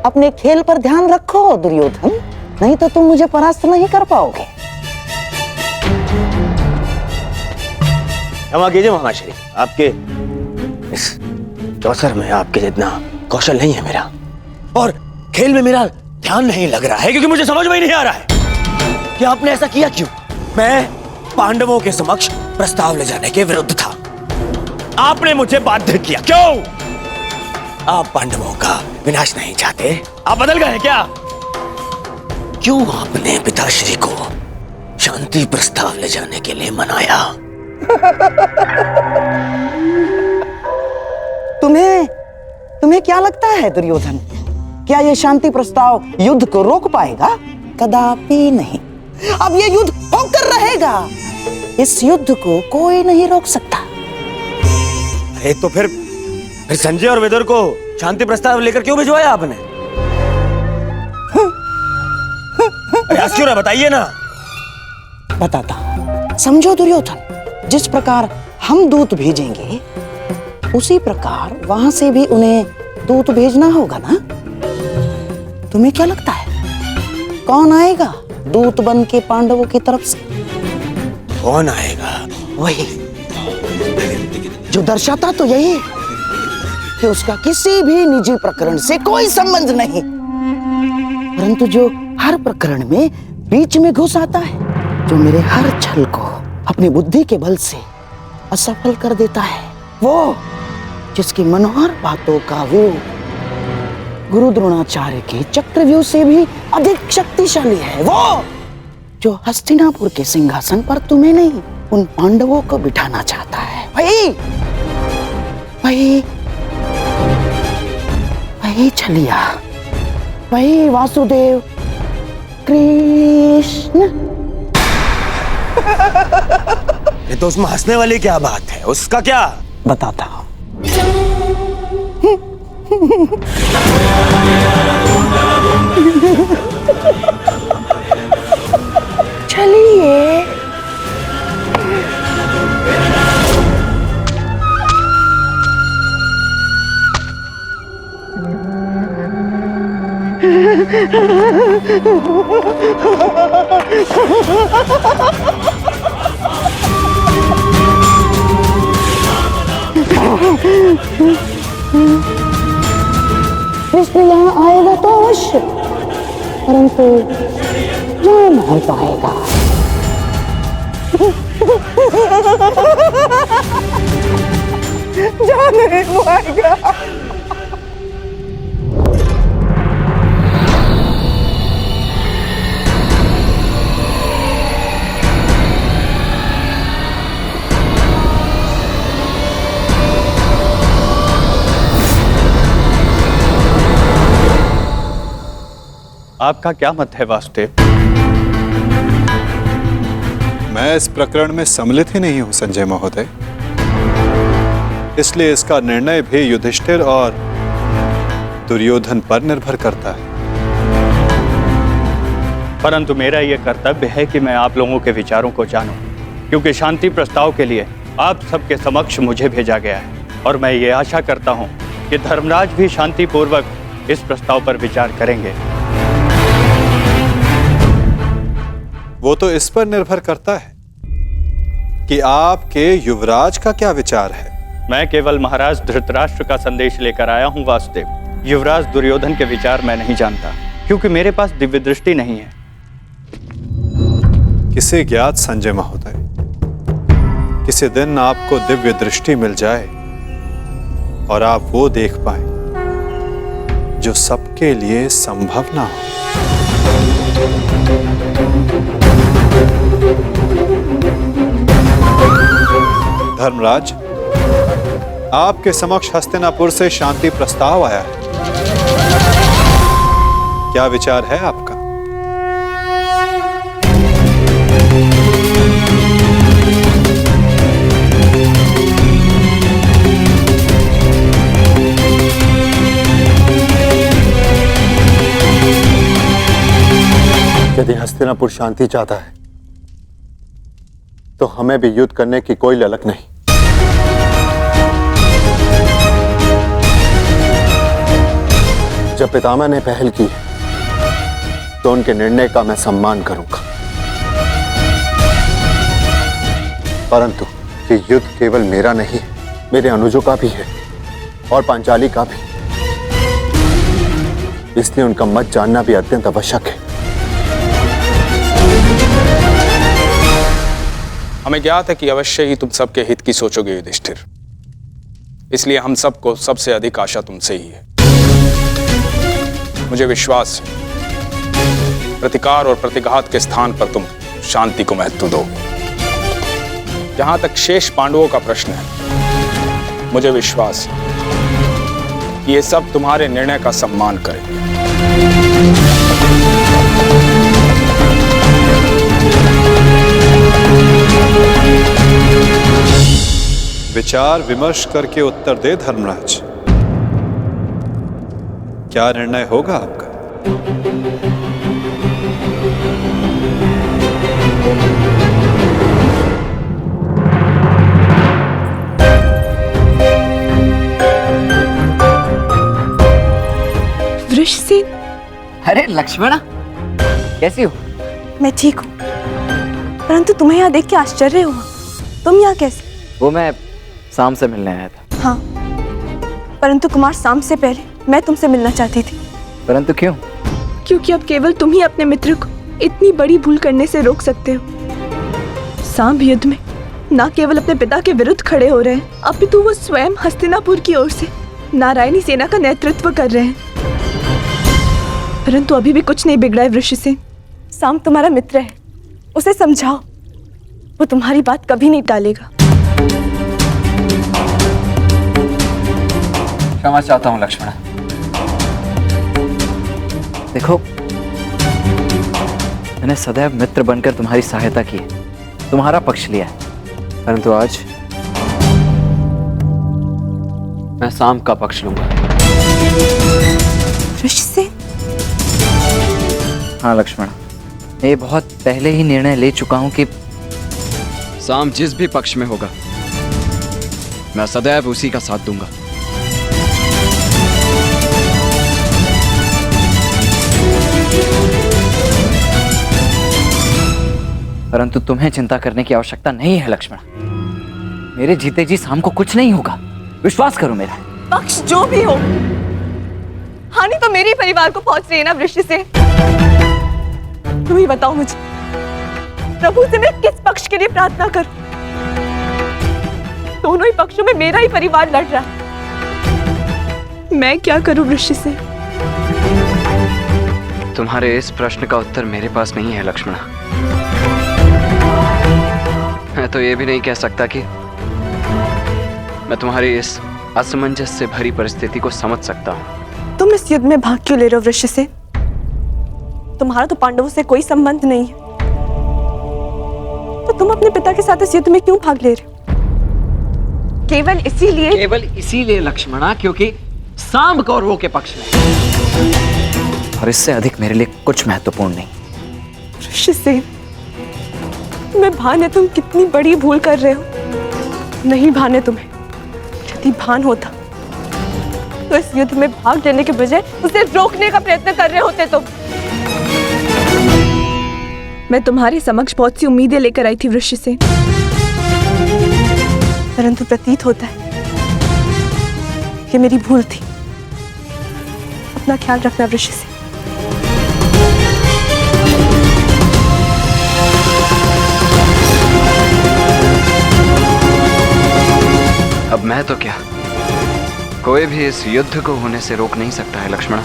अपने खेल पर ध्यान रखो दुर्योधन, नहीं तो तुम मुझे परास्त नहीं कर पाओगे। क्षमा कीजिए महाश्री, आपके इस चौसर में आपके जितना कौशल नहीं है मेरा, और खेल में मेरा ध्यान नहीं लग रहा है, क्योंकि मुझे समझ में ही नहीं आ रहा है कि आपने ऐसा किया क्यों। मैं पांडवों के समक्ष प्रस्ताव ले जाने के विरुद्ध था, आपने मुझे बाध्य किया। क्यों? आप पांडवों का विनाश नहीं चाहते? आप बदल गए क्या? क्यों आपने पिताश्री को शांति प्रस्ताव ले जाने के लिए मनाया? तुम्हें क्या लगता है दुर्योधन, क्या यह शांति प्रस्ताव युद्ध को रोक पाएगा? कदापि नहीं। अब यह युद्ध होकर रहेगा, इस युद्ध को कोई नहीं रोक सकता। अरे तो फिर संजय और विदुर को शांति प्रस्ताव लेकर क्यों भिजवाया आपने? प्रयास क्यों रहा, बताइए ना। बताता, समझो दुर्योधन, जिस प्रकार हम दूत भेजेंगे उसी प्रकार वहां से भी उन्हें दूत भेजना होगा ना। तुम्हें क्या लगता है कौन आएगा दूत बन के पांडवों की तरफ से? कौन आएगा? वही जो दर्शाता तो यही है कि उसका किसी भी निजी प्रकरण से कोई संबंध नहीं, परंतु जो हर प्रकरण में बीच में घुस आता है, जो मेरे हर छल को अपनी बुद्धि के बल से असफल कर देता है, वो जिसकी मनोहर बातों का व्यू गुरु द्रोणाचार्य के चक्रव्यूह से भी अधिक शक्तिशाली है, वो जो हस्तिनापुर के सिंहासन पर तुम्हें नहीं उन पांडवों को बिठाना चाहता है। वही छलिया, वही वासुदेव कृष्ण। ये तो उसमें हंसने वाली क्या बात है, उसका क्या? बताता हूं। चलिए। कृष्ण यहाँ आएगा तो अवश्य, परंतु जा नहीं पाएगा। जा नहीं पाएगा। आपका क्या मत है वासुदेव? मैं इस प्रकरण में सम्मिलित ही नहीं हूं संजय महोदय, इसलिए इसका निर्णय भी युधिष्ठिर और दुर्योधन पर निर्भर करता है। परंतु मेरा यह कर्तव्य है कि मैं आप लोगों के विचारों को जानूं, क्योंकि शांति प्रस्ताव के लिए आप सबके समक्ष मुझे भेजा गया है, और मैं ये आशा करता हूं कि धर्मराज भी शांतिपूर्वक इस प्रस्ताव पर विचार करेंगे। वो तो इस पर निर्भर करता है कि आपके युवराज का क्या विचार है। मैं केवल महाराज धृतराष्ट्र का संदेश लेकर आया हूं वासुदेव। युवराज दुर्योधन के विचार मैं नहीं जानता, क्योंकि मेरे पास दिव्य दृष्टि नहीं है। किसे ज्ञात संजय महोदय, किसी दिन आपको दिव्य दृष्टि मिल जाए और आप वो देख पाए जो सबके लिए संभव ना हो। धर्मराज, आपके समक्ष हस्तिनापुर से शांति प्रस्ताव आया है, क्या विचार है आपका? यदि हस्तिनापुर शांति चाहता है तो हमें भी युद्ध करने की कोई ललक नहीं। जब पितामह ने पहल की तो उनके निर्णय का मैं सम्मान करूंगा, परंतु ये युद्ध केवल मेरा नहीं, मेरे अनुजों का भी है और पांचाली का भी। इसलिए उनका मत जानना भी अत्यंत आवश्यक है। हमें ज्ञात है कि अवश्य ही तुम सबके हित की सोचोगे युधिष्ठिर, इसलिए हम सबको सबसे अधिक आशा तुमसे ही है। मुझे विश्वास है प्रतिकार और प्रतिघात के स्थान पर तुम शांति को महत्व दोगे। जहां तक शेष पांडवों का प्रश्न है, मुझे विश्वास है कि ये सब तुम्हारे निर्णय का सम्मान करेंगे। विचार विमर्श करके उत्तर दे धर्मराज, क्या निर्णय होगा आपका? वृषसेन, अरे लक्ष्मणा, कैसी हो? मैं ठीक हूँ, परंतु तुम्हें यहाँ देख के आश्चर्य हुआ। तुम यहाँ कैसे? वो मैं शाम से मिलने आया था। हाँ, परंतु कुमार शाम से पहले मैं तुमसे मिलना चाहती थी। परंतु क्यों? क्योंकि अब केवल तुम ही अपने मित्र को इतनी बड़ी भूल करने से रोक सकते हो। सांब युद्ध में न केवल अपने पिता के विरुद्ध खड़े हो रहे हैं, अपितु वो स्वयं हस्तिनापुर की ओर से नारायणी सेना का नेतृत्व कर रहे हैं। परंतु अभी भी कुछ नहीं बिगड़ा है वृषसेन। सांब तुम्हारा मित्र है, उसे समझाओ, वो तुम्हारी बात कभी नहीं टालेगा। क्षमा चाहता हूँ लक्ष्मणा। देखो, मैंने सदैव मित्र बनकर तुम्हारी सहायता की है, तुम्हारा पक्ष लिया है, परंतु आज मैं शाम का पक्ष लूंगा। वृषसेन? हाँ लक्ष्मण, मैं ये बहुत पहले ही निर्णय ले चुका हूं कि शाम जिस भी पक्ष में होगा, मैं सदैव उसी का साथ दूंगा। परंतु तुम्हें चिंता करने की आवश्यकता नहीं है लक्ष्मण। मेरे जीते जी शाम को कुछ नहीं होगा, विश्वास करो मेरा। पक्ष जो भी हो, हानि तो मेरे परिवार को पहुंच रही है ना वृषसेन। तुम ही बताओ मुझे, प्रभु से मैं किस पक्ष के लिए प्रार्थना करूं? दोनों ही पक्षों में मेरा ही परिवार लड़ रहा है। मैं क्या करूं वृषसेन? तुम्हारे इस प्रश्न का उत्तर मेरे पास नहीं है लक्ष्मणा। मैं तो ये भी नहीं कह सकता कि मैं तुम्हारी इस असमंजस से भरी परिस्थिति को समझ सकता हूँ। तुम इस युद्ध में भाग क्यों ले रहे हो वृषसेन? तुम्हारा तो पांडवों से कोई संबंध नहीं है, तो तुम अपने पिता के साथ इस युद्ध में क्यों भाग ले रहे हो? केवल इसीलिए? केवल इसीलिए लक्ष्मणा, क्योंकि सांब कौरवों के पक्ष में, और इससे अधिक मेरे लिए कुछ महत्वपूर्ण नहीं। वृषसेन, मैं भान है तुम कितनी बड़ी भूल कर रहे हो। नहीं भान है तुम्हें, यदि भान होता तो इस युद्ध में भाग लेने के बजाय उसे रोकने का प्रयत्न कर रहे होते तुम। मैं तुम्हारे समक्ष बहुत सी उम्मीदें लेकर आई थी वृषसेन, परंतु प्रतीत होता है कि मेरी भूल थी। अपना ख्याल रखना वृषसेन। अब मैं तो क्या, कोई भी इस युद्ध को होने से रोक नहीं सकता है लक्ष्मणा।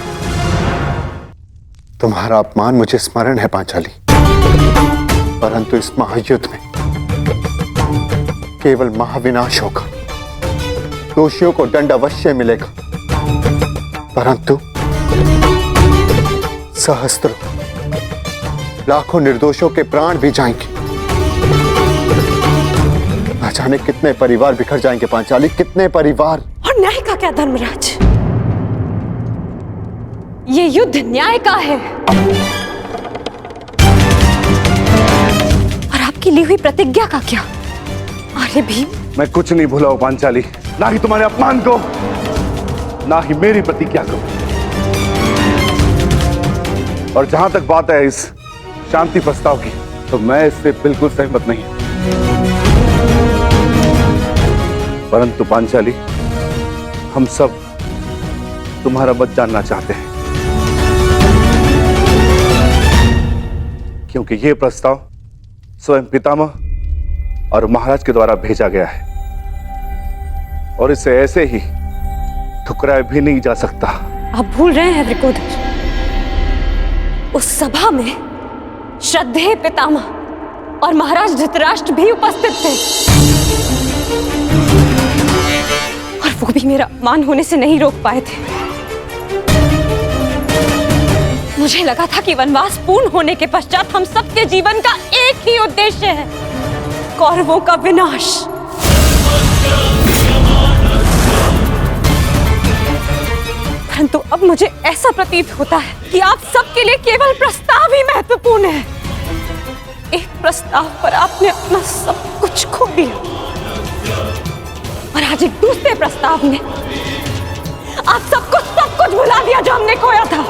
तुम्हारा अपमान मुझे स्मरण है पांचाली, परंतु इस महायुद्ध में केवल महाविनाश होगा। दोषियों को दंड अवश्य मिलेगा, परंतु सहस्त्रों लाखों निर्दोषों के प्राण भी जाएंगे। न जाने कितने परिवार बिखर जाएंगे पांचाली, कितने परिवार। और न्याय का क्या धर्मराज? ये युद्ध न्याय का है, और आपकी ली हुई प्रतिज्ञा का क्या? अरे भीम, मैं कुछ नहीं भूला हूं पांचाली, ना ही तुम्हारे अपमान को, ना ही मेरी प्रतिज्ञा को। और जहां तक बात है इस शांति प्रस्ताव की, तो मैं इससे बिल्कुल सहमत नहीं हूं। परंतु पांचाली, हम सब तुम्हारा मत जानना चाहते हैं, क्योंकि यह प्रस्ताव स्वयं पितामह और महाराज के द्वारा भेजा गया है और इसे ऐसे ही ठुकराया भी नहीं जा सकता। आप भूल रहे हैं वृकोदर, उस सभा में श्रद्धेय पितामह और महाराज धृतराष्ट्र भी उपस्थित थे और वो भी मेरा अपमान होने से नहीं रोक पाए थे। मुझे लगा था कि वनवास पूर्ण होने के पश्चात हम सबके जीवन का एक ही उद्देश्य है, कौरवों का विनाश। परंतु अब मुझे ऐसा प्रतीत होता है कि आप सबके लिए केवल प्रस्ताव ही महत्वपूर्ण है। एक प्रस्ताव पर आपने अपना सब कुछ खो दिया और आज एक दूसरे प्रस्ताव में आप सब कुछ भुला दिया जो हमने खोया था।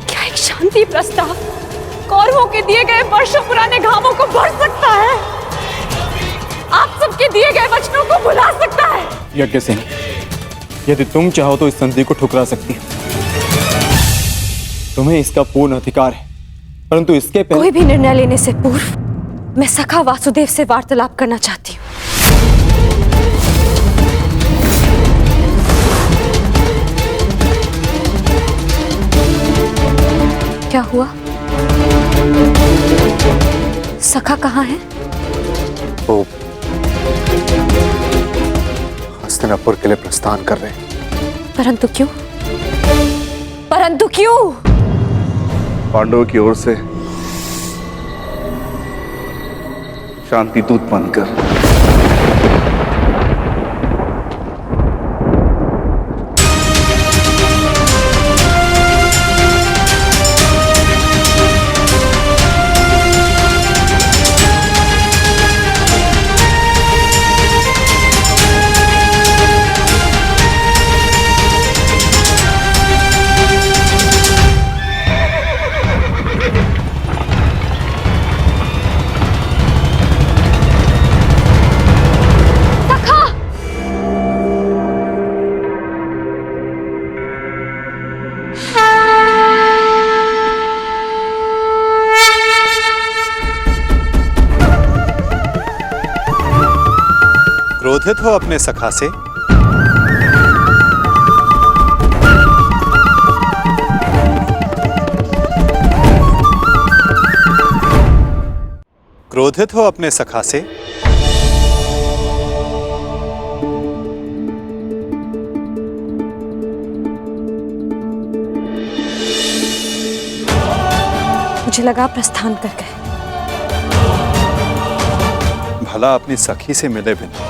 क्या एक शांति प्रस्ताव कौरवों के दिए गए वर्षों पुराने घावों को भर सकता है? आप सबके दिए गए वचनों को भुला सकता है? यज्ञ सिंह, यदि तुम चाहो तो इस संधि को ठुकरा सकती हो। तुम्हें इसका पूर्ण अधिकार है, परंतु इसके पहले कोई भी निर्णय लेने से पूर्व मैं सखा वासुदेव से वार्तालाप करना चाहती हूँ। क्या हुआ? सखा कहाँ है? वो हस्तिनापुर के लिए प्रस्थान कर रहे हैं। परंतु क्यों? परंतु क्यों? पांडवों की ओर से शांति दूत बनकर। क्रोधित हो अपने सखा से? क्रोधित हो अपने सखा से? मुझे लगा प्रस्थान कर गए। भला अपनी सखी से मिले बिना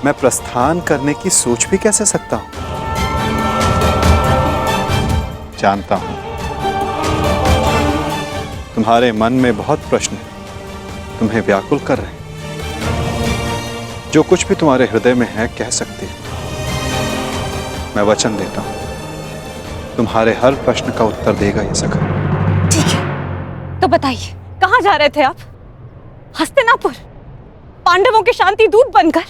मैं प्रस्थान करने की सोच भी कैसे सकता हूं? जानता हूं तुम्हारे मन में बहुत प्रश्न हैं, तुम्हें व्याकुल कर रहे हैं। जो कुछ भी तुम्हारे हृदय में है कह सकते हो। मैं वचन देता हूं तुम्हारे हर प्रश्न का उत्तर देगा ये सखा। ठीक है, तो बताइए कहां जा रहे थे आप? हस्तिनापुर, पांडवों के शांति दूत बनकर?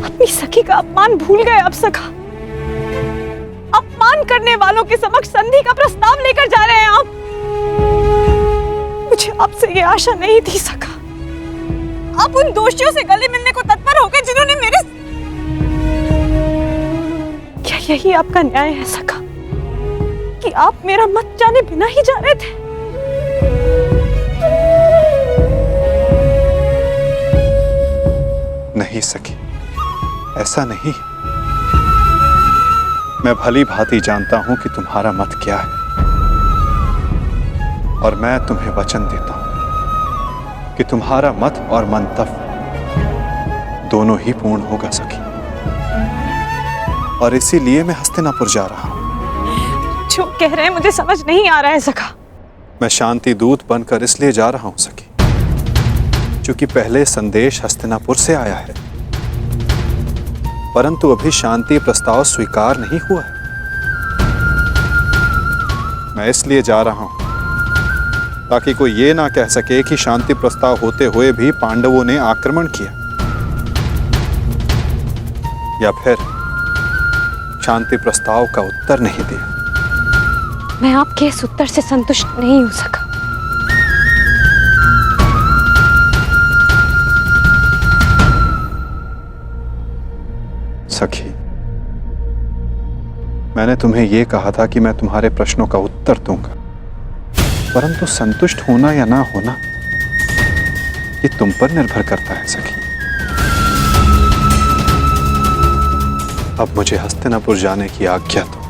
अपनी सखी का अपमान भूल गए आप सखा? अपमान करने वालों के समक्ष संधि का प्रस्ताव लेकर जा रहे हैं आप? मुझे आपसे ये आशा नहीं थी सखा। आप उन दोषियों से गले मिलने को तत्पर हो गए जिन्होंने मेरे... क्या यही आपका न्याय है सखा कि आप मेरा मत जाने बिना ही जा रहे थे? नहीं सखी, ऐसा नहीं। मैं भली भांति जानता हूं कि तुम्हारा मत क्या है और मैं तुम्हें वचन देता हूं कि तुम्हारा मत और मंतव्य दोनों ही पूर्ण होगा सखी। और इसीलिए मैं हस्तिनापुर जा रहा हूं। जो कह रहे हैं मुझे समझ नहीं आ रहा है सखा। मैं शांति दूत बनकर इसलिए जा रहा हूं सखी क्योंकि पहले संदेश हस्तिनापुर से आया है, परंतु अभी शांति प्रस्ताव स्वीकार नहीं हुआ है। मैं इसलिए जा रहा हूं ताकि कोई ये ना कह सके कि शांति प्रस्ताव होते हुए भी पांडवों ने आक्रमण किया, या फिर शांति प्रस्ताव का उत्तर नहीं दिया। मैं आपके इस उत्तर से संतुष्ट नहीं हो सका। सखी, मैंने तुम्हें यह कहा था कि मैं तुम्हारे प्रश्नों का उत्तर दूंगा, परंतु संतुष्ट होना या ना होना ये तुम पर निर्भर करता है सखी। अब मुझे हस्तिनापुर जाने की आज्ञा दो।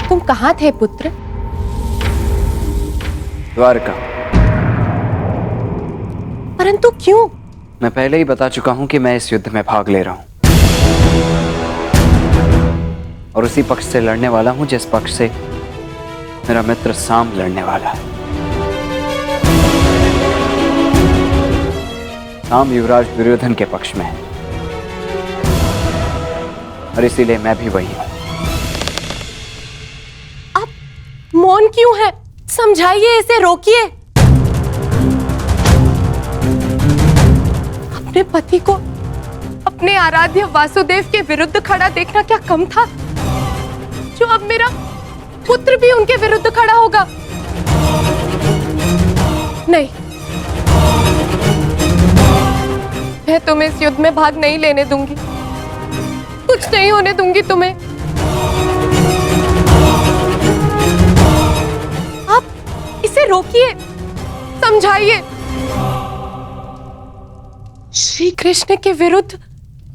तुम कहाँ थे पुत्र? द्वारका। परंतु क्यों? मैं पहले ही बता चुका हूं कि मैं इस युद्ध में भाग ले रहा हूं, और उसी पक्ष से लड़ने वाला हूं जिस पक्ष से मेरा मित्र साम लड़ने वाला है। साम युवराज दुर्योधन के पक्ष में है, और इसीलिए मैं भी वही हूं। मौन क्यों है? समझाइए, इसे रोकिए। अपने पति को अपने आराध्य वासुदेव के विरुद्ध खड़ा देखना क्या कम था, जो अब मेरा पुत्र भी उनके विरुद्ध खड़ा होगा? नहीं, मैं तुम्हें इस युद्ध में भाग नहीं लेने दूंगी। कुछ नहीं होने दूंगी तुम्हें। इसे रोकिए, समझाइए। श्री कृष्ण के विरुद्ध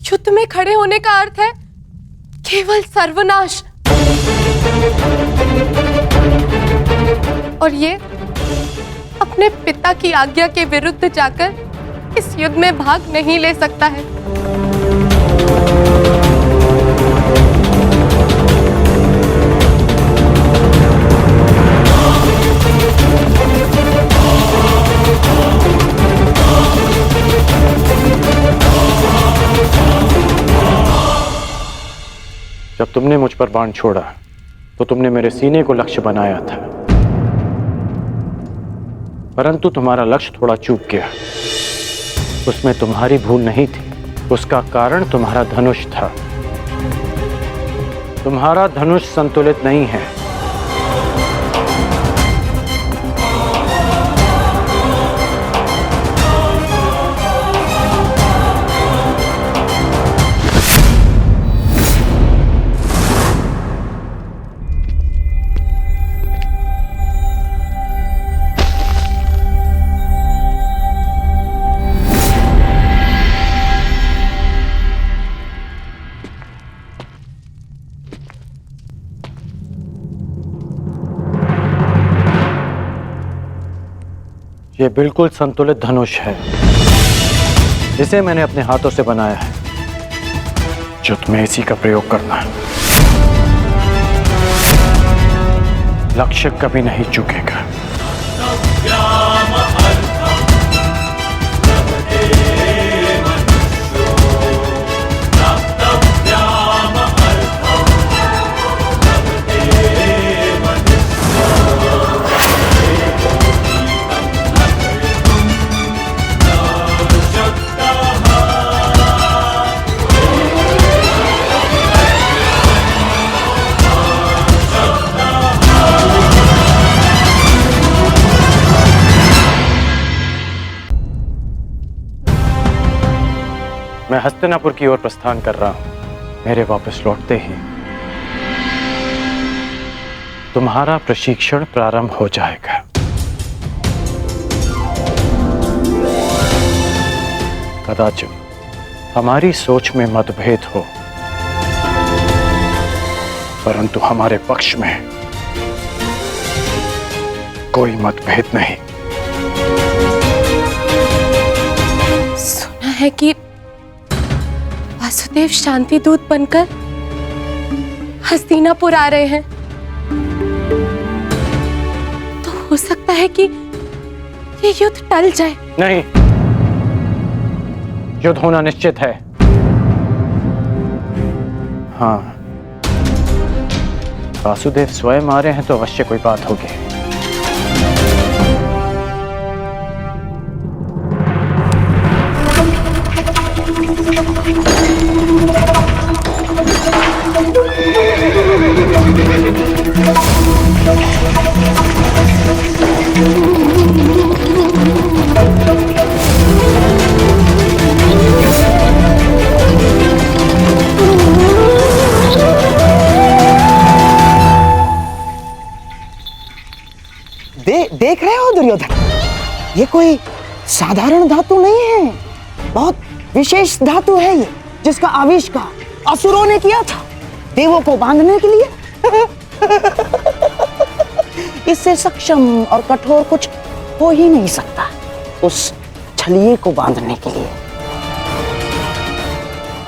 युद्ध में खड़े होने का अर्थ है केवल सर्वनाश, और ये अपने पिता की आज्ञा के विरुद्ध जाकर इस युद्ध में भाग नहीं ले सकता है। जब तुमने मुझ पर बाण छोड़ा तो तुमने मेरे सीने को लक्ष्य बनाया था, परंतु तुम्हारा लक्ष्य थोड़ा चूक गया। उसमें तुम्हारी भूल नहीं थी, उसका कारण तुम्हारा धनुष था। तुम्हारा धनुष संतुलित नहीं है। ये बिल्कुल संतुलित धनुष है, जिसे मैंने अपने हाथों से बनाया है, जो तुम्हें इसी का प्रयोग करना है। लक्ष्य कभी नहीं चूकेगा। मैं हस्तिनापुर की ओर प्रस्थान कर रहा हूं। मेरे वापस लौटते ही तुम्हारा प्रशिक्षण प्रारंभ हो जाएगा। कदाचित हमारी सोच में मतभेद हो, परंतु हमारे पक्ष में कोई मतभेद नहीं। हैं कि वासुदेव शांति दूत बनकर हस्तिनापुर आ रहे हैं, तो हो सकता है कि ये युद्ध टल जाए। नहीं, युद्ध होना निश्चित है। हाँ, वासुदेव स्वयं आ रहे हैं तो अवश्य कोई बात होगी। देख रहे हो दुर्योधन, ये कोई साधारण धातु नहीं है, बहुत विशेष धातु है ये, जिसका आविष्कार असुरों ने किया था देवों को बांधने के लिए। इससे सक्षम और कठोर कुछ हो ही नहीं सकता उस छलिए को बांधने के लिए।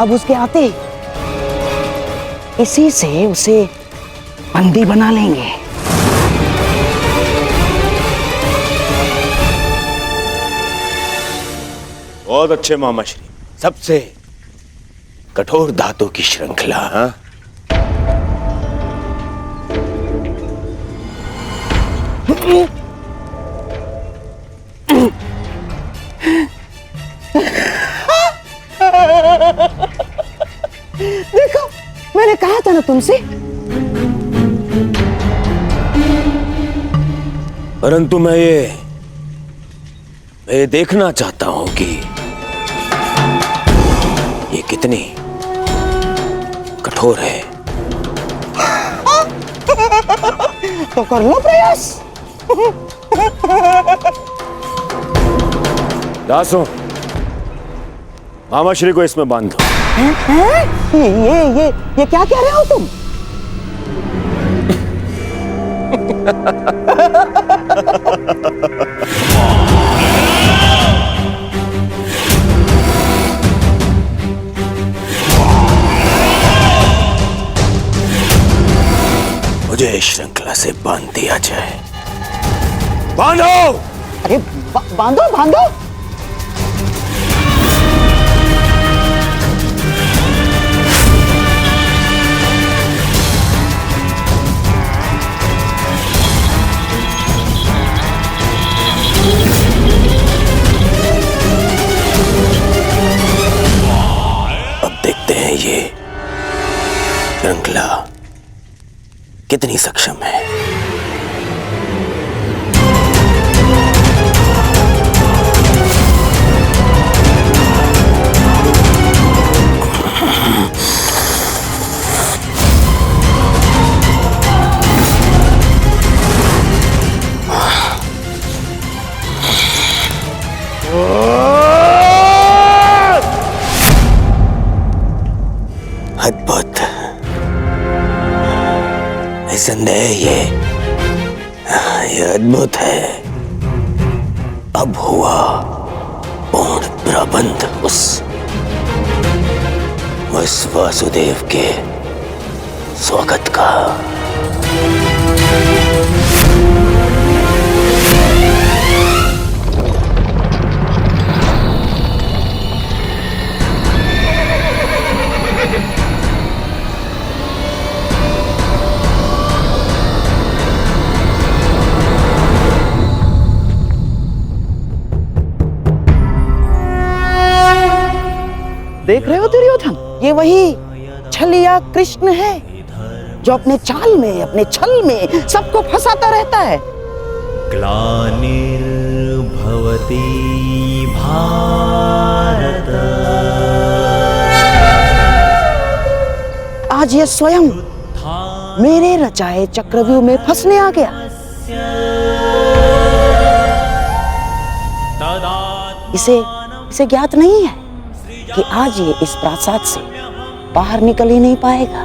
अब उसके आते ही इसी से उसे बंदी बना लेंगे। बहुत अच्छे मामा श्री, सबसे कठोर धातु की श्रृंखला। हाँ? देखो, मैंने कहा था ना तुमसे। परंतु मैं ये देखना चाहता हूं कि ये कितनी कठोर है। तो कर लो प्रयास। दासों, मामा श्री को इसमें बांध दो। ये क्या कह रहे हो तुम? मुझे इस श्रृंखला से बांध दिया जाए। बांधो! अरे बांधो बांधो। अब देखते हैं ये श्रृंखला कितनी सक्षम है। अद्भुत, निसंदेह ये अद्भुत है। अब हुआ पूर्ण प्रबंध उस वासुदेव के स्वागत का। देख रहे हो दुर्योधन, ये वही छलिया कृष्ण है जो अपने चाल में, अपने छल में सबको फंसाता रहता है। ग्लानिर्भवति भारत, आज ये स्वयं मेरे रचाए चक्रव्यूह में फंसने आ गया। इसे ज्ञात नहीं है कि आज ये इस प्रासाद से बाहर निकल ही नहीं पाएगा।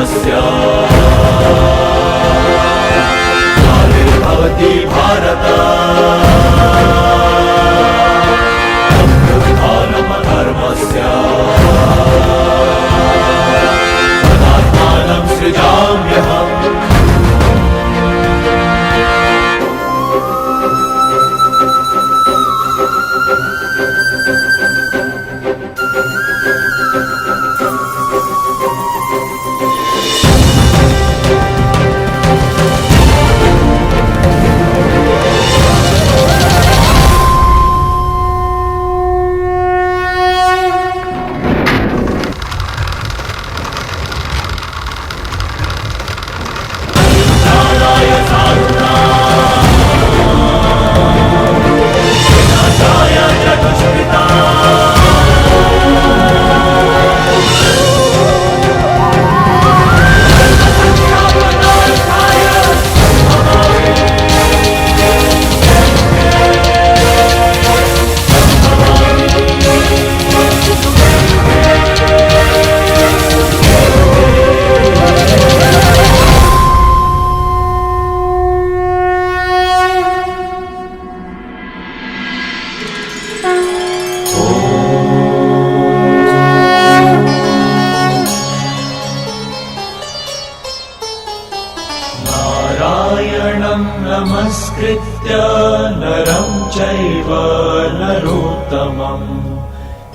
धर्मस्य भवति भारत अभ्युत्थानम् अधर्मस्य तदात्मानं सृजाम्यहम्। नारायणं नमस्कृत्य नरं चैव नरोत्तमं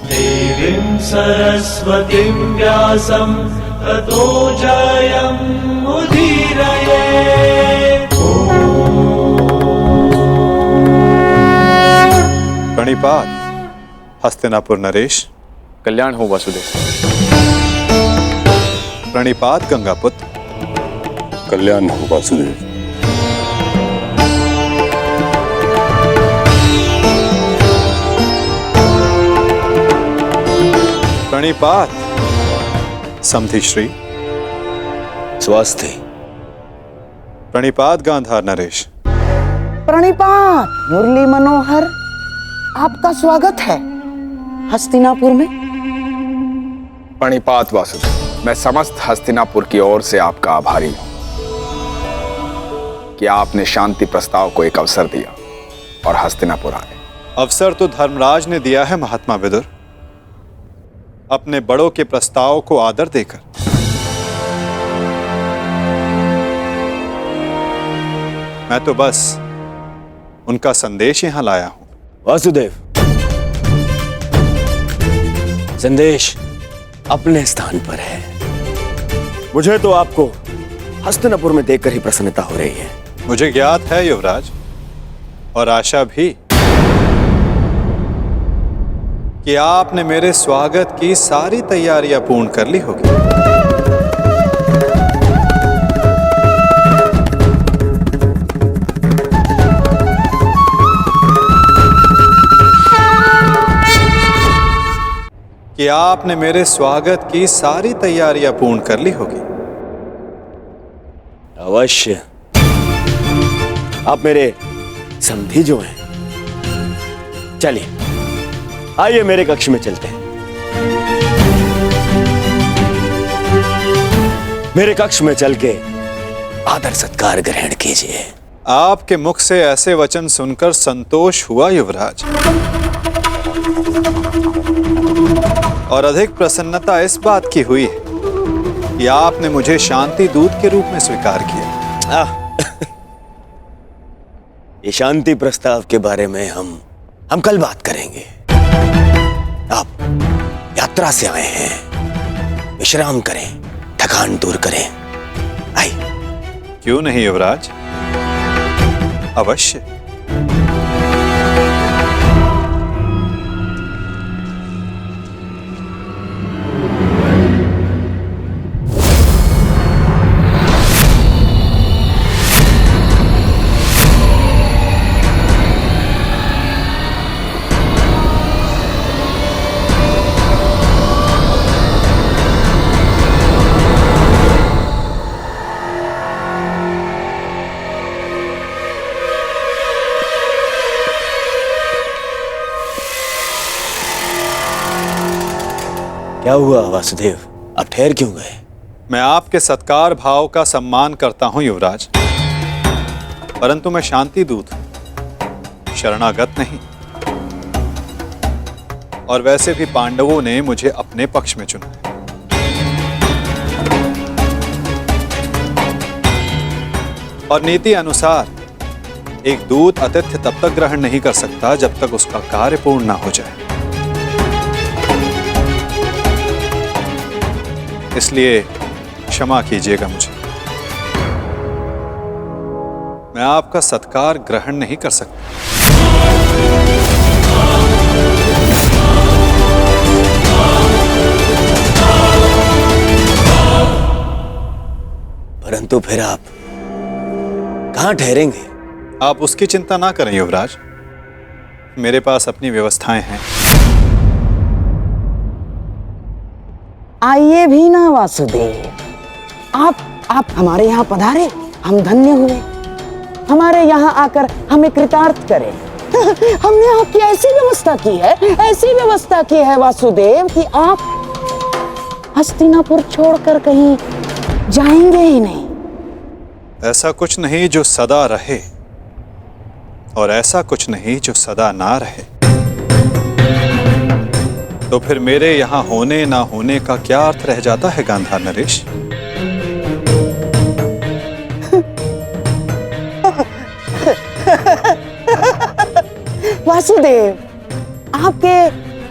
देवीं सरस्वतीं व्यासं ततो जयमुदीरयेत्। प्रणिपात हस्तिनापुर नरेश। कल्याण हो वासुदेव। प्रणिपात गंगापुत्र। कल्याण हो वासुदेव। प्रणिपात समधि श्री। स्वास्थ्य। प्रणिपात गांधार नरेश। प्रणिपात मुरली मनोहर, आपका स्वागत है हस्तिनापुर में। प्रणिपात वासुदेव, मैं समस्त हस्तिनापुर की ओर से आपका आभारी हूं कि आपने शांति प्रस्ताव को एक अवसर दिया और हस्तिनापुर आए। अवसर तो धर्मराज ने दिया है महात्मा विदुर, अपने बड़ों के प्रस्ताव को आदर देकर। मैं तो बस उनका संदेश यहां लाया हूं। वासुदेव, संदेश अपने स्थान पर है। मुझे तो आपको हस्तिनापुर में देखकर ही प्रसन्नता हो रही है। मुझे ज्ञात है युवराज, और आशा भी, कि आपने मेरे स्वागत की सारी तैयारियां पूर्ण कर ली होगी। कि आपने मेरे स्वागत की सारी तैयारियां पूर्ण कर ली होगी। अवश्य। आप मेरे समधी जो हैं। चलिए, आइए मेरे कक्ष में चलते हैं। मेरे कक्ष में चल के आदर सत्कार ग्रहण कीजिए। आपके मुख से ऐसे वचन सुनकर संतोष हुआ युवराज, और अधिक प्रसन्नता इस बात की हुई है कि आपने मुझे शांति दूत के रूप में स्वीकार किया। ये शांति प्रस्ताव के बारे में हम कल बात करेंगे। आप यात्रा से आए हैं, विश्राम करें, थकान दूर करें। आइए। क्यों नहीं युवराज, अवश्य। क्या हुआ वासुदेव, आप ठहर क्यों गए? मैं आपके सत्कार भाव का सम्मान करता हूं युवराज, परंतु मैं शांति दूत हूं, शरणागत नहीं। और वैसे भी पांडवों ने मुझे अपने पक्ष में चुना है। और नीति अनुसार एक दूत आतिथ्य तब तक ग्रहण नहीं कर सकता जब तक उसका कार्य पूर्ण ना हो जाए। इसलिए क्षमा कीजिएगा मुझे, मैं आपका सत्कार ग्रहण नहीं कर सकता। परंतु फिर आप कहां ठहरेंगे? आप उसकी चिंता ना करें युवराज, मेरे पास अपनी व्यवस्थाएं हैं। आइए भी ना वासुदेव, आप हमारे यहाँ पधारे, हम धन्य हुए। हमारे यहाँ आकर हमें कृतार्थ करें। हमने आपकी ऐसी व्यवस्था की है, ऐसी व्यवस्था की है वासुदेव कि आप हस्तिनापुर छोड़कर कहीं जाएंगे ही नहीं। ऐसा कुछ नहीं जो सदा रहे, और ऐसा कुछ नहीं जो सदा ना रहे। तो फिर मेरे यहां होने ना होने का क्या अर्थ रह जाता है गांधार नरेश? वासुदेव, आपके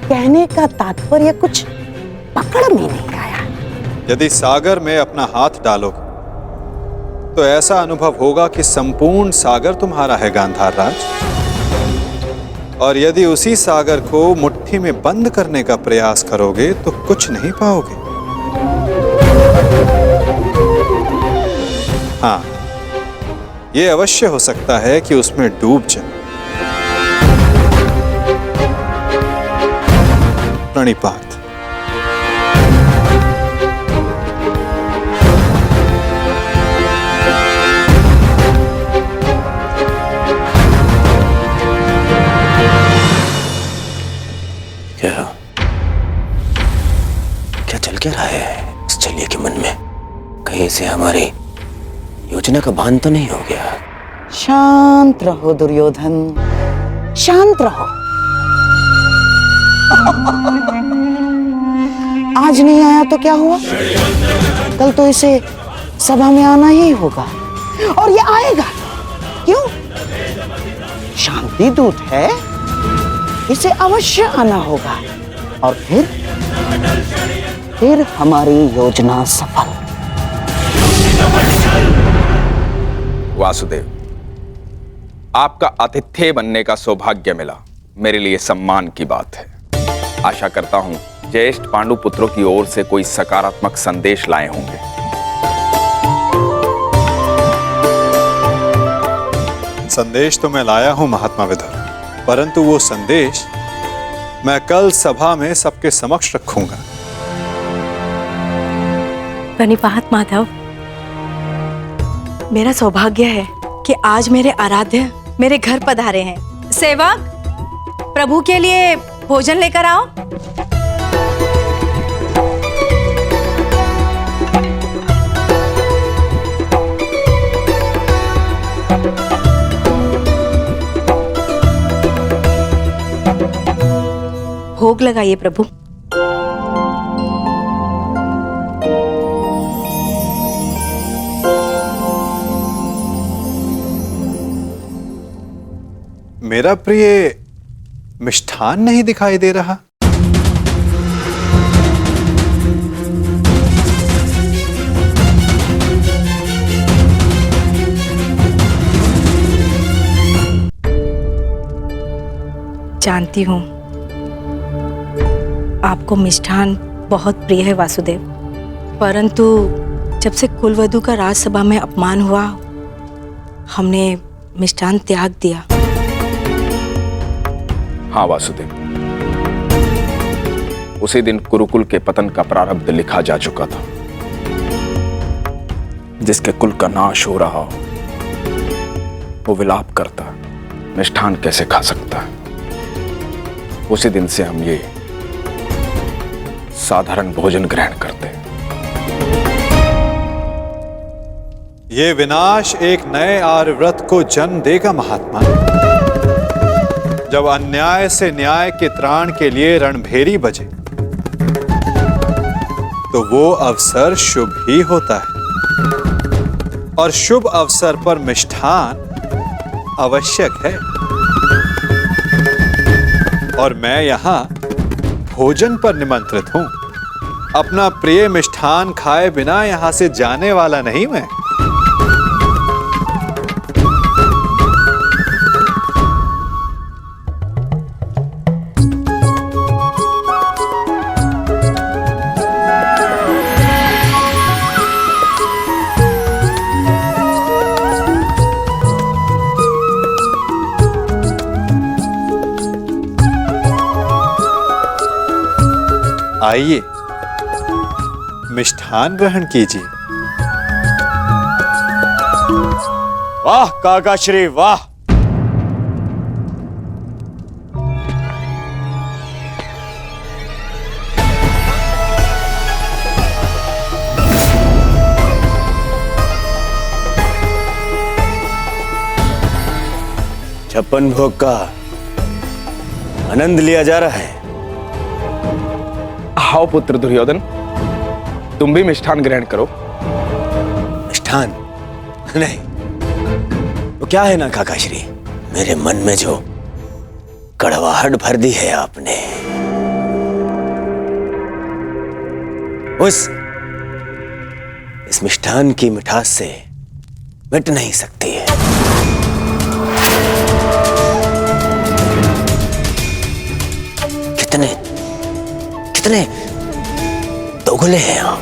कहने का तात्पर्य कुछ पकड़ में नहीं आया। यदि सागर में अपना हाथ डालोगे तो ऐसा अनुभव होगा कि संपूर्ण सागर तुम्हारा है गांधार राज। और यदि उसी सागर को मुट्ठी में बंद करने का प्रयास करोगे तो कुछ नहीं पाओगे। हाँ, यह अवश्य हो सकता है कि उसमें डूब जाए। प्रणिपात। क्या चल क्या रहा है इस छलिए के मन में? कहीं से हमारी योजना का भान तो नहीं हो गया? शांत रहो दुर्योधन, शांत रहो। आज नहीं आया तो क्या हुआ? कल तो इसे सभा में आना ही होगा, और ये आएगा। क्यों? शांति दूत है, इसे अवश्य आना होगा। और फिर हमारी योजना सफल। वासुदेव, आपका आतिथ्य बनने का सौभाग्य मिला, मेरे लिए सम्मान की बात है। आशा करता हूं ज्येष्ठ पांडु पुत्रों की ओर से कोई सकारात्मक संदेश लाए होंगे। संदेश तो मैं लाया हूं महात्मा विदुर, परंतु वो संदेश मैं कल सभा में सबके समक्ष रखूंगा। प्रणिपात माधव, मेरा सौभाग्य है कि आज मेरे आराध्य मेरे घर पधारे हैं। सेवक, प्रभु के लिए भोजन लेकर आओ। भोग लगाइए प्रभु। मेरा प्रिय मिष्ठान नहीं दिखाई दे रहा। जानती हूँ आपको मिष्ठान बहुत प्रिय है वासुदेव, परंतु जब से कुलवधू का राजसभा में अपमान हुआ, हमने मिष्ठान त्याग दिया। हाँ वासुदेव, उसी दिन कुरुकुल के पतन का प्रारब्ध लिखा जा चुका था। जिसके कुल का नाश हो रहा हो वो विलाप करता, मिष्ठान कैसे खा सकता है? उसी दिन से हम ये साधारण भोजन ग्रहण करते हैं। ये विनाश एक नए आर्यव्रत को जन्म देगा महात्मा। जब अन्याय से न्याय के त्राण के लिए रणभेरी बजे तो वो अवसर शुभ ही होता है, और शुभ अवसर पर मिष्ठान आवश्यक है। और मैं यहां भोजन पर निमंत्रित हूं। अपना प्रिय मिष्ठान खाए बिना यहां से जाने वाला नहीं मैं। आइए मिष्ठान ग्रहण कीजिए। वाह काका श्री वाह। छप्पन भोग का आनंद लिया जा रहा है। आओ पुत्र दुर्योधन, तुम भी मिष्ठान ग्रहण करो। मिष्ठान नहीं, वो क्या है ना काका श्री, मेरे मन में जो कड़वाहट भर दी है आपने, इस मिष्ठान की मिठास से मिट नहीं सकती है। कितने दोगले हैं आप।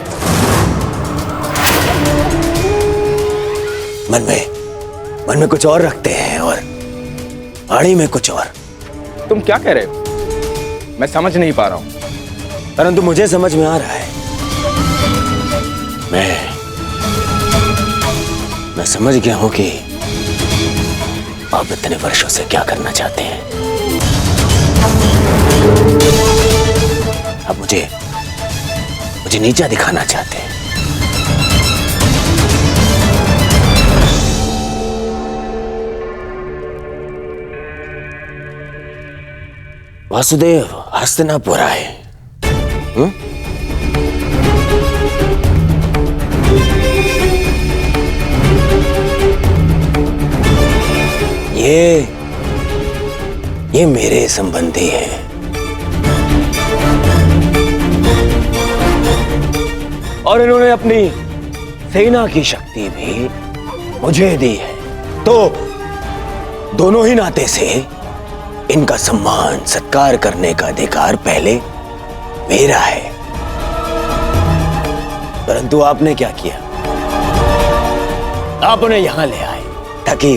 मन में कुछ और रखते हैं और वाणी में कुछ और। तुम क्या कह रहे हो? मैं समझ नहीं पा रहा हूं। परंतु मुझे समझ में आ रहा है। मैं समझ गया हूं कि आप इतने वर्षों से क्या करना चाहते हैं। आप मुझे नीचा दिखाना चाहते हैं। वासुदेव हस्तिनापुर आए। ये मेरे संबंधी हैं। और इन्होंने अपनी सेना की शक्ति भी मुझे दी है, तो दोनों ही नाते से इनका सम्मान सत्कार करने का अधिकार पहले मेरा है। परंतु आपने क्या किया? आप उन्हें यहां ले आए ताकि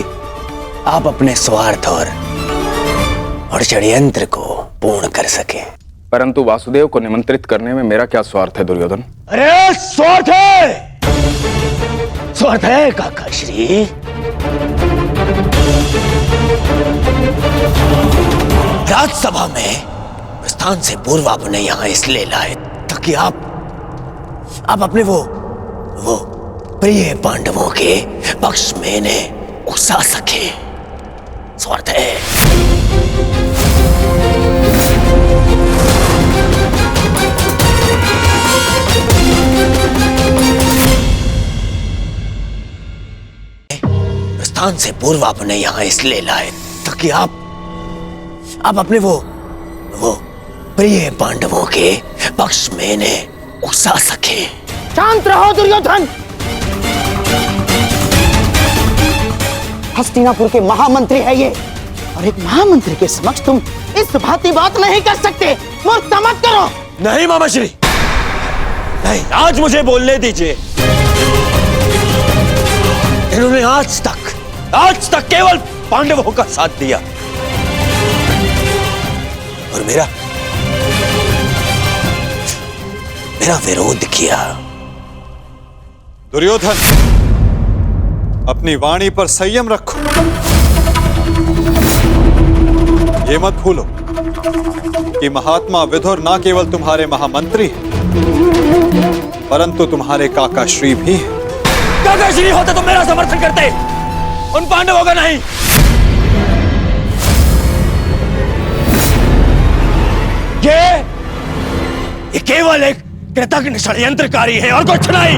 आप अपने स्वार्थ और षड्यंत्र को पूर्ण कर सके। परंतु वासुदेव को निमंत्रित करने में मेरा क्या स्वार्थ है दुर्योधन? अरे स्वार्थ है काका श्री। राजसभा में प्रस्थान से पूर्व आपने यहां इसलिए लाए ताकि आप अपने वो प्रिय पांडवों के पक्ष में इन्हें उकसा सके। स्वार्थ है। प्रस्थान से पूर्व आपने यहां इसलिए लाए ताकि आप अपने वो प्रिय पांडवों के पक्ष में इन्हें उकसा सके। शांत रहो दुर्योधन। हस्तिनापुर के महामंत्री है ये, और एक महामंत्री के समक्ष तुम इस भांति बात नहीं कर सकते। मूर्खता मत करो। नहीं मामा श्री, नहीं, आज मुझे बोलने दीजिए। इन्होंने आज तक केवल पांडवों का साथ दिया और मेरा विरोध किया। दुर्योधन, अपनी वाणी पर संयम रखो। ये मत भूलो कि महात्मा विदुर ना केवल तुम्हारे महामंत्री हैं, परंतु तुम्हारे काका श्री भी हैं। काकाजी नहीं होते तो मेरा समर्थन करते, उन पांडवों का नहीं। ये केवल एक कृतज्ञ षड्यंत्रकारी है और कुछ नहीं।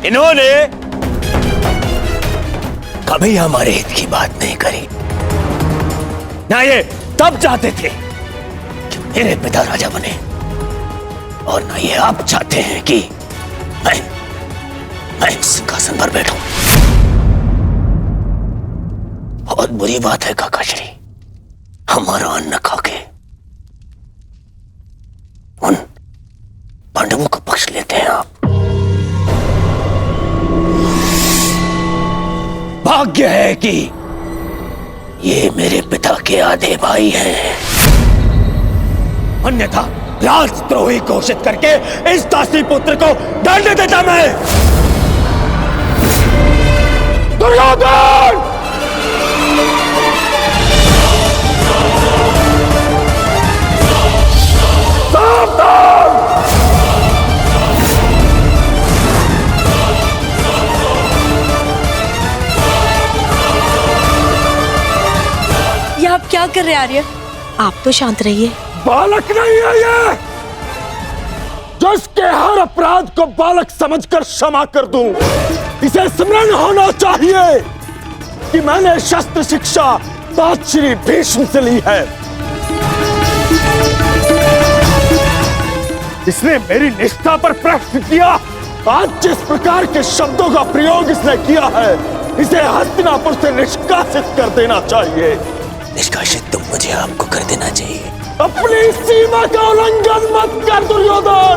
इन्होंने कभी हमारे हित की बात नहीं करी। ना ये तब चाहते थे कि मेरे पिता राजा बने, और ना ये अब चाहते हैं कि मैं सिंहासन पर बैठूं। बहुत बुरी बात है काकाश्री, हमारा अन्न खाके उन पांडवों का पक्ष लेते हैं आप। भाग्य है कि ये मेरे पिता के आधे भाई हैं, अन्यथा राजद्रोही घोषित करके इस दासी पुत्र को दंड देता मैं। दुर्योधन! सावधान! ये आप क्या कर रहे हैं आर्य? आप तो शांत रहिए। बालक नहीं है ये, जो इसके हर अपराध को बालक समझकर क्षमा कर दूं। इसे स्मरण होना चाहिए कि मैंने शस्त्र शिक्षा तात श्री भीष्म से ली है। इसने मेरी निष्ठा पर प्रश्न किया। आज जिस प्रकार के शब्दों का प्रयोग इसने किया है, इसे हस्तिनापुर से निष्कासित कर देना चाहिए। निष्कासित तो मुझे आपको कर देना चाहिए। अपनी सीमा का उल्लंघन मत कर दुर्योधन।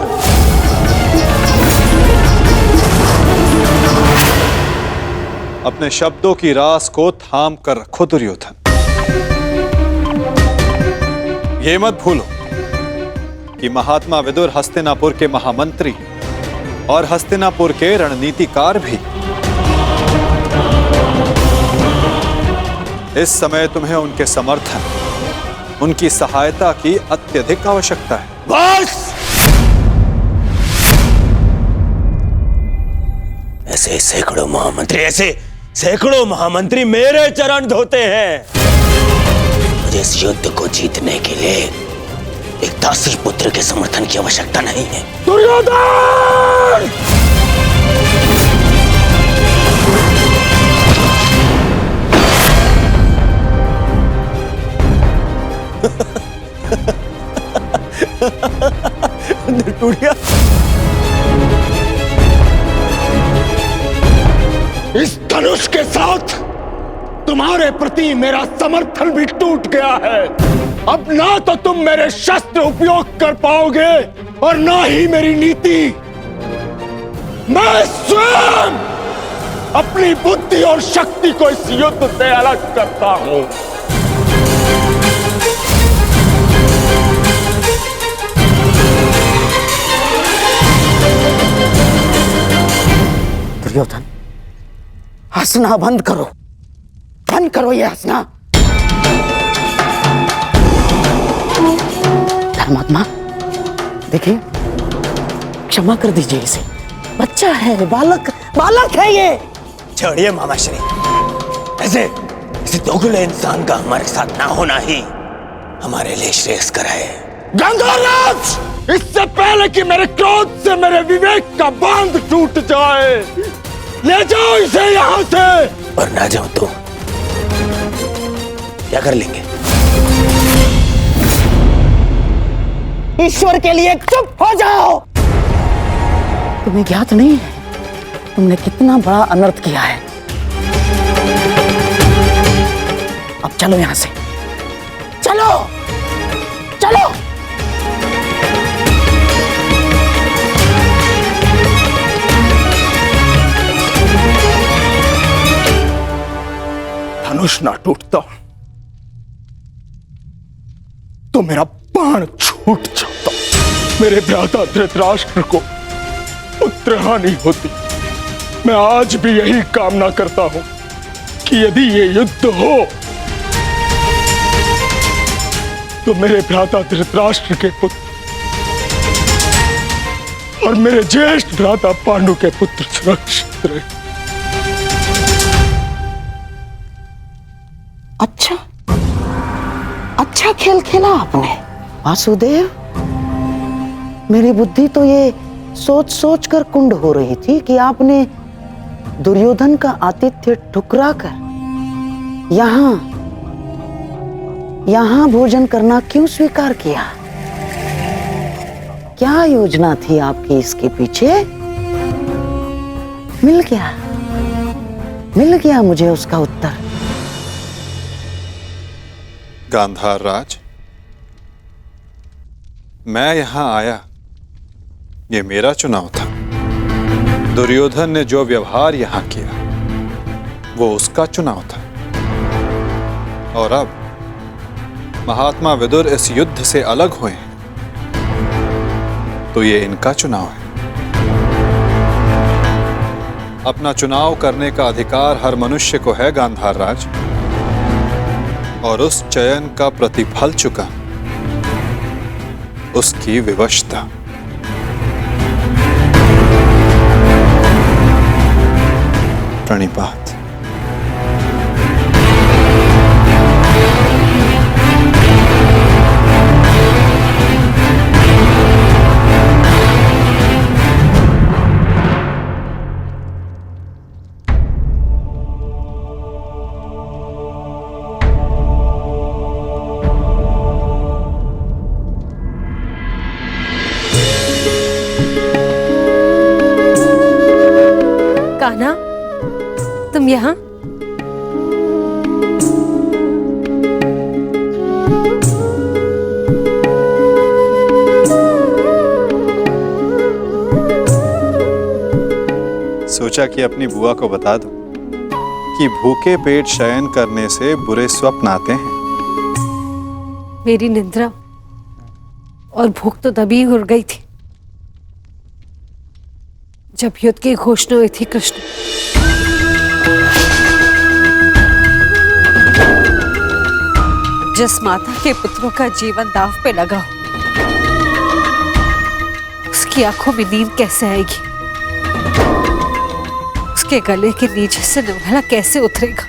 अपने शब्दों की रास को थाम कर रखो दुर्योधन। ये मत भूलो कि महात्मा विदुर हस्तिनापुर के महामंत्री और हस्तिनापुर के रणनीतिकार भी। इस समय तुम्हें उनके समर्थन, उनकी सहायता की अत्यधिक आवश्यकता है। बस! ऐसे सैकड़ों महामंत्री मेरे चरण धोते हैं। मुझे इस युद्ध को जीतने के लिए एक दासी पुत्र के समर्थन की आवश्यकता नहीं है। दुर्योधन! टूटिया, इस धनुष के साथ तुम्हारे प्रति मेरा समर्थन भी टूट गया है। अब ना तो तुम मेरे शस्त्र उपयोग कर पाओगे और ना ही मेरी नीति। मैं स्वयं अपनी बुद्धि और शक्ति को इस युद्ध से अलग करता हूं। दुर्योधन, हंसना बंद करो ये हंसना। धर्मात्मा, देखिए, क्षमा कर दीजिए इसे। बच्चा है, बालक है ये। छोड़िए मामाश्री, ऐसे दोगले इंसान का हमारे साथ ना होना ही हमारे लिए श्रेयस्कर है। गंगाराज, इससे पहले कि मेरे क्रोध से मेरे विवेक का बांध टूट जाए, ले जाओ इसे यहां से। और ना जाओ तो क्या कर लेंगे? ईश्वर के लिए चुप हो जाओ। तुम्हें ज्ञात नहीं है तुमने कितना बड़ा अनर्थ किया है। अब चलो यहां से, चलो। धनुष ना टूटता तो मेरा बाण छूट जाता। मेरे भ्राता धृतराष्ट्र को पुत्र हानि होती। मैं आज भी यही कामना करता हूं कि यदि ये युद्ध हो तो मेरे भ्राता धृतराष्ट्र के पुत्र और मेरे ज्येष्ठ भ्राता पांडु के पुत्र सुरक्षित रहे। अच्छा खेल खेला आपने वासुदेव। मेरी बुद्धि तो ये सोच सोच कर कुंड हो रही थी कि आपने दुर्योधन का आतिथ्य ठुकरा कर यहाँ भोजन करना क्यों स्वीकार किया? क्या योजना थी आपकी इसके पीछे? मिल गया मुझे उसका उत्तर। गांधार राज, मैं यहां आया, ये मेरा चुनाव था। दुर्योधन ने जो व्यवहार यहां किया वो उसका चुनाव था, और अब महात्मा विदुर इस युद्ध से अलग हुए हैं तो ये इनका चुनाव है। अपना चुनाव करने का अधिकार हर मनुष्य को है गांधार राज, और उस चयन का प्रतिफल चुका उसकी विवशता। प्रणिपात। कान्हा, तुम यहाँ? सोचा कि अपनी बुआ को बता दूं कि भूखे पेट शयन करने से बुरे स्वप्न आते हैं। मेरी निद्रा और भूख तो तभी उड़ गई थी जब युद्ध की घोषणा हुई थी। कृष्ण, जिस माता के पुत्रों का जीवन दांव पे लगा हो, उसकी आंखों में नींद कैसे आएगी? उसके गले के नीचे से नवला कैसे उतरेगा?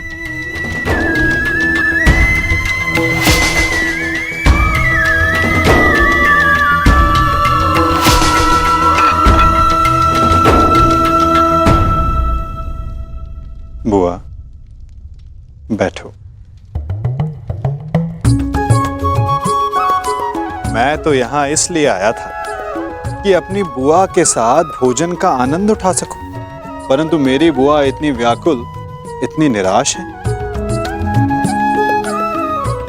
बुआ, बैठो। मैं तो यहां इसलिए आया था कि अपनी बुआ के साथ भोजन का आनंद उठा सकूं, परंतु मेरी बुआ इतनी व्याकुल, इतनी निराश है।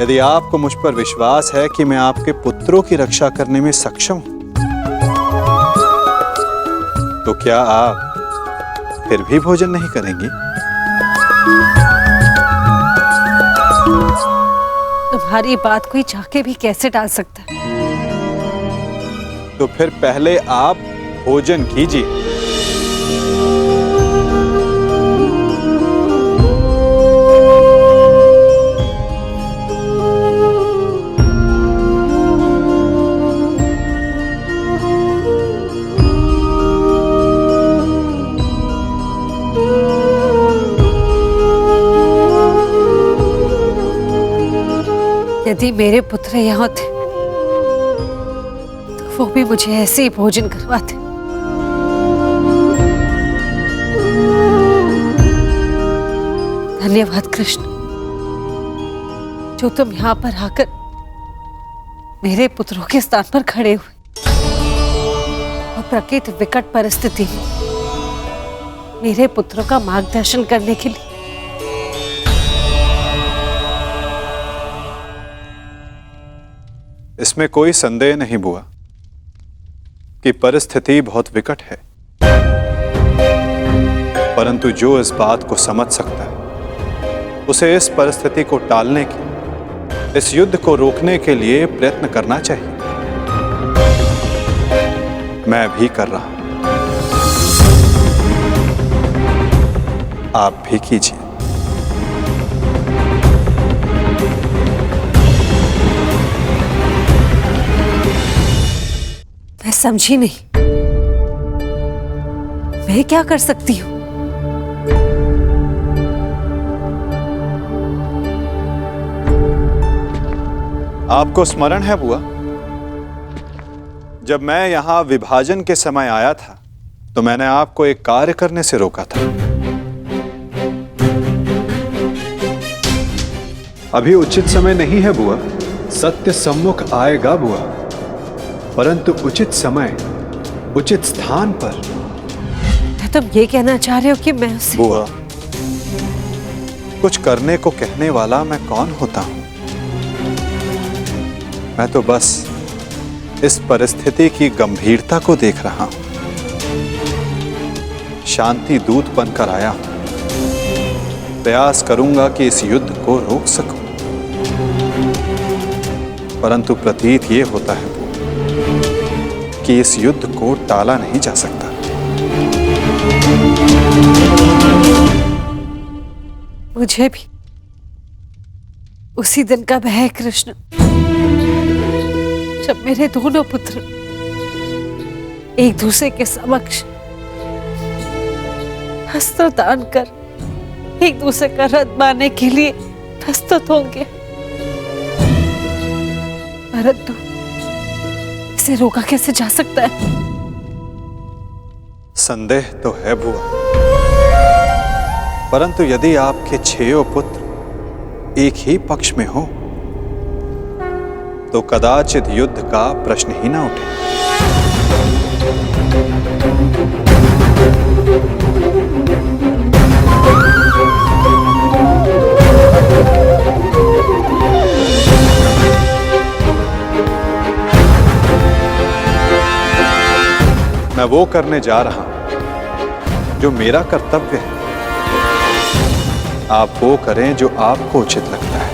यदि आपको मुझ पर विश्वास है कि मैं आपके पुत्रों की रक्षा करने में सक्षम हूं, तो क्या आप फिर भी भोजन नहीं करेंगी? तुम्हारी बात कोई चाह के भी कैसे टाल सकता है? तो फिर पहले आप भोजन कीजिए। यदि मेरे पुत्र यहाँ थे तो वो भी मुझे ऐसे ही भोजन करवाते। धन्यवाद कृष्ण, जो तुम यहाँ पर आकर मेरे पुत्रों के स्थान पर खड़े हुए और प्रकृत विकट परिस्थिति में मेरे पुत्रों का मार्गदर्शन करने के लिए। इसमें कोई संदेह नहीं बुआ कि परिस्थिति बहुत विकट है, परंतु जो इस बात को समझ सकता है उसे इस परिस्थिति को टालने के, इस युद्ध को रोकने के लिए प्रयत्न करना चाहिए। मैं भी कर रहा हूं, आप भी कीजिए। मैं समझी नहीं, मैं क्या कर सकती हूँ? आपको स्मरण है बुआ, जब मैं यहां विभाजन के समय आया था तो मैंने आपको एक कार्य करने से रोका था। अभी उचित समय नहीं है बुआ, सत्य सम्मुख आएगा बुआ, परंतु उचित समय उचित स्थान पर। तो तुम ये कहना चाह रहे हो कि मैं उसे... बुआ, कुछ करने को कहने वाला मैं कौन होता हूं? मैं तो बस इस परिस्थिति की गंभीरता को देख रहा हूं। शांति दूत बनकर आया हूं। प्रयास करूंगा कि इस युद्ध को रोक सकूं, परंतु प्रतीत ये होता है कि इस युद्ध को टाला नहीं जा सकता। मुझे भी उसी दिन का भय है कृष्ण, जब मेरे दोनों पुत्र एक दूसरे के समक्ष अस्त्र दान कर एक दूसरे का रथ मारने के लिए प्रस्तुत होंगे, परंतु इसे रोका कैसे जा सकता है? संदेह तो है बुआ, परंतु यदि आपके 6 पुत्र एक ही पक्ष में हो तो कदाचित युद्ध का प्रश्न ही ना उठे। मैं वो करने जा रहा हूं जो मेरा कर्तव्य है। आप वो करें जो आपको उचित लगता है।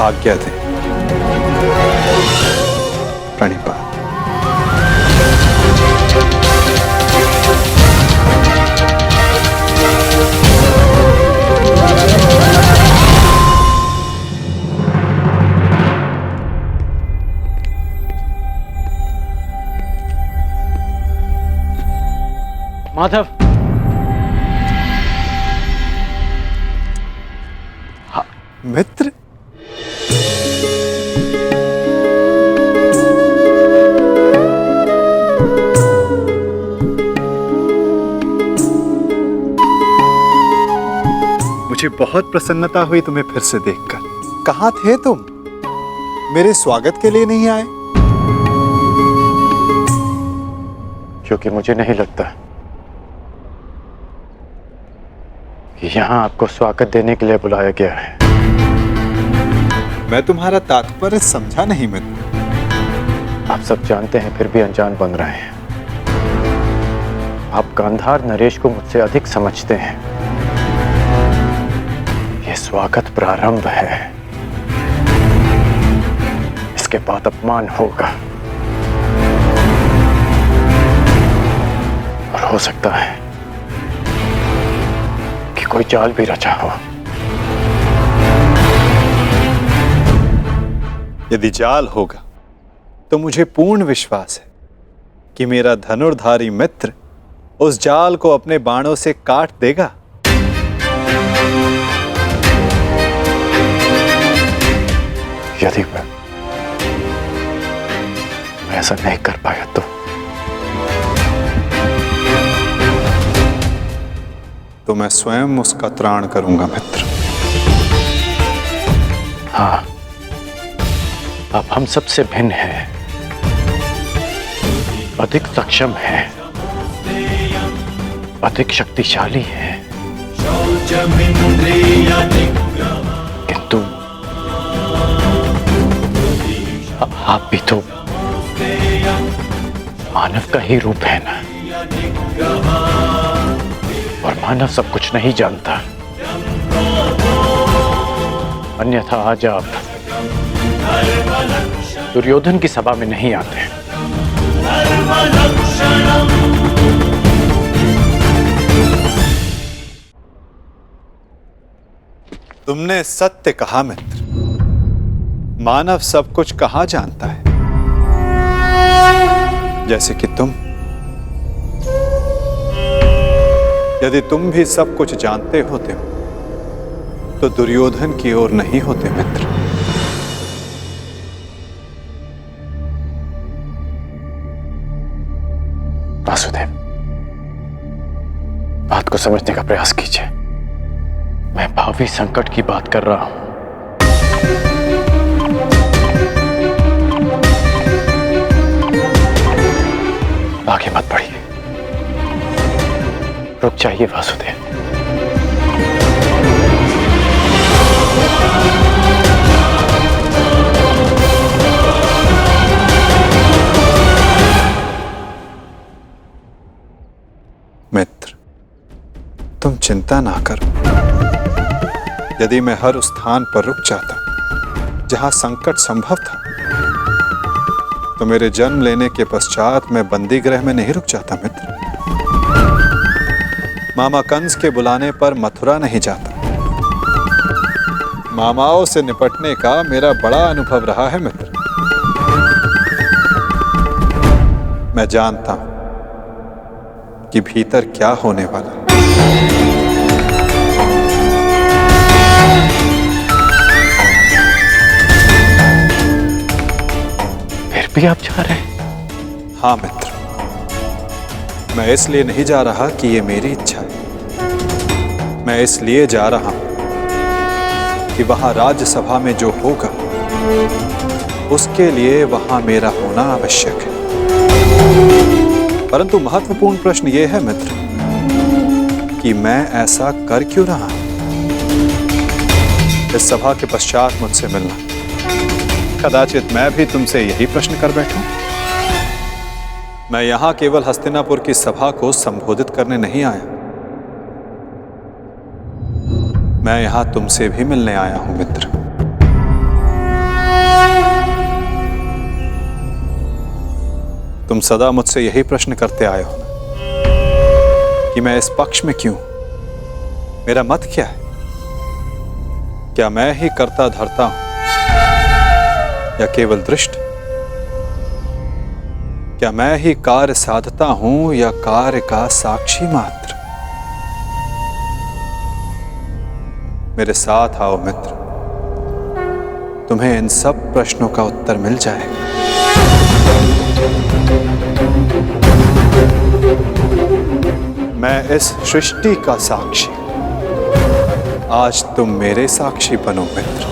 आज्ञा दें। प्रणिपात। माधव, मित्र, मुझे बहुत प्रसन्नता हुई तुम्हें फिर से देखकर। कहाँ थे तुम? मेरे स्वागत के लिए नहीं आए? क्योंकि मुझे नहीं लगता कि यहाँ आपको स्वागत देने के लिए बुलाया गया है। मैं तुम्हारा तात्पर्य समझा नहीं मित्र। आप सब जानते हैं फिर भी अनजान बन रहे हैं। आप गांधार नरेश को मुझसे अधिक समझते हैं। ये स्वागत प्रारंभ है, इसके बाद अपमान होगा और हो सकता है कि कोई चाल भी रचा हो। यदि जाल होगा तो मुझे पूर्ण विश्वास है कि मेरा धनुर्धारी मित्र उस जाल को अपने बाणों से काट देगा। यदि मैं ऐसा नहीं कर पाया तो मैं स्वयं उसका त्राण करूंगा मित्र। हाँ, आप हम सबसे भिन्न हैं, अधिक सक्षम हैं, अधिक शक्तिशाली हैं, किंतु आप भी तो मानव का ही रूप है ना, और मानव सब कुछ नहीं जानता। अन्यथा आज आप दुर्योधन की सभा में नहीं आते। तुमने सत्य कहा मित्र। मानव सब कुछ कहाँ जानता है? जैसे कि तुम। यदि तुम भी सब कुछ जानते होते तो दुर्योधन की ओर नहीं होते मित्र। वासुदेव, बात को समझने का प्रयास कीजिए। मैं भावी संकट की बात कर रहा हूं। आगे मत बढ़िए, रुक जाइए वासुदेव। मित्र, तुम चिंता ना करो। यदि मैं हर उस स्थान पर रुक जाता जहां संकट संभव था, तो मेरे जन्म लेने के पश्चात मैं बंदी गृह में नहीं रुक जाता मित्र। मामा कंस के बुलाने पर मथुरा नहीं जाता। मामाओं से निपटने का मेरा बड़ा अनुभव रहा है मित्र। मैं जानता हूं कि भीतर क्या होने वाला। फिर भी आप जा रहे हैं? हाँ मित्र, मैं इसलिए नहीं जा रहा कि ये मेरी इच्छा है। मैं इसलिए जा रहा हूं कि वहां राज्यसभा में जो होगा उसके लिए वहां मेरा होना आवश्यक है। परंतु महत्वपूर्ण प्रश्न यह है मित्र कि मैं ऐसा कर क्यों रहा हूं। इस सभा के पश्चात मुझसे मिलना। कदाचित मैं भी तुमसे यही प्रश्न कर बैठूं। मैं यहां केवल हस्तिनापुर की सभा को संबोधित करने नहीं आया, मैं यहां तुमसे भी मिलने आया हूं मित्र। तुम सदा मुझसे यही प्रश्न करते आए हो कि मैं इस पक्ष में क्यों, मेरा मत क्या है। क्या मैं ही करता धरता हूं या केवल दृष्ट? क्या मैं ही कार्य साधता हूं या कार्य का साक्षी मात्र? मेरे साथ आओ मित्र, तुम्हें इन सब प्रश्नों का उत्तर मिल जाएगा। मैं इस सृष्टि का साक्षी, आज तुम मेरे साक्षी बनो मित्र।